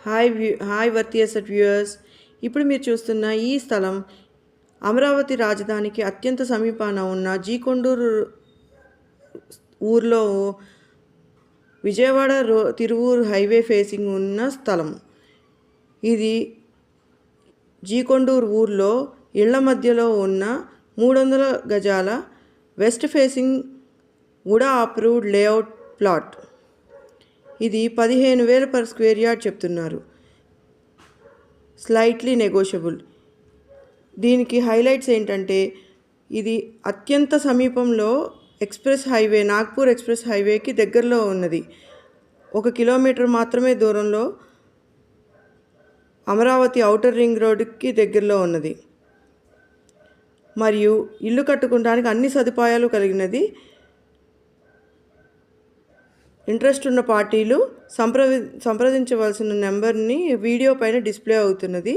Hi వర్తి asset viewers. ఇప్పుడు మీరు చూస్తున్న ఈ స్థలం అమరావతి రాజధానికి అత్యంత సమీపాన ఉన్న జీకొండూరు ఊర్లో విజయవాడ తిరువూరు హైవే ఫేసింగ్ ఉన్న స్థలం. ఇది జీకొండూరు ఊర్లో ఇళ్ల మధ్యలో ఉన్న 300 గజాల west facing VUDA approved layout plot. ఇది 15,000 per స్క్వేర్ యార్డ్ చెప్తున్నారు. Slightly negotiable. దీనికి హైలైట్స్ ఏంటంటే ఇది అత్యంత సమీపంలో ఎక్స్ప్రెస్ హైవే, నాగ్పూర్ ఎక్స్ప్రెస్ హైవేకి దగ్గరలో ఉన్నది. 1 కిలోమీటర్ మాత్రమే దూరంలో అమరావతి ఔటర్ రింగ్ రోడ్డుకి దగ్గరలో ఉన్నది. మరియు ఇల్లు కట్టుకోవడానికి అన్ని సదుపాయాలు కలిగినది. ఇంట్రెస్ట్ ఉన్న పార్టీలు సంప్రదించవలసిన నెంబర్ని వీడియో పైన డిస్ప్లే అవుతున్నది.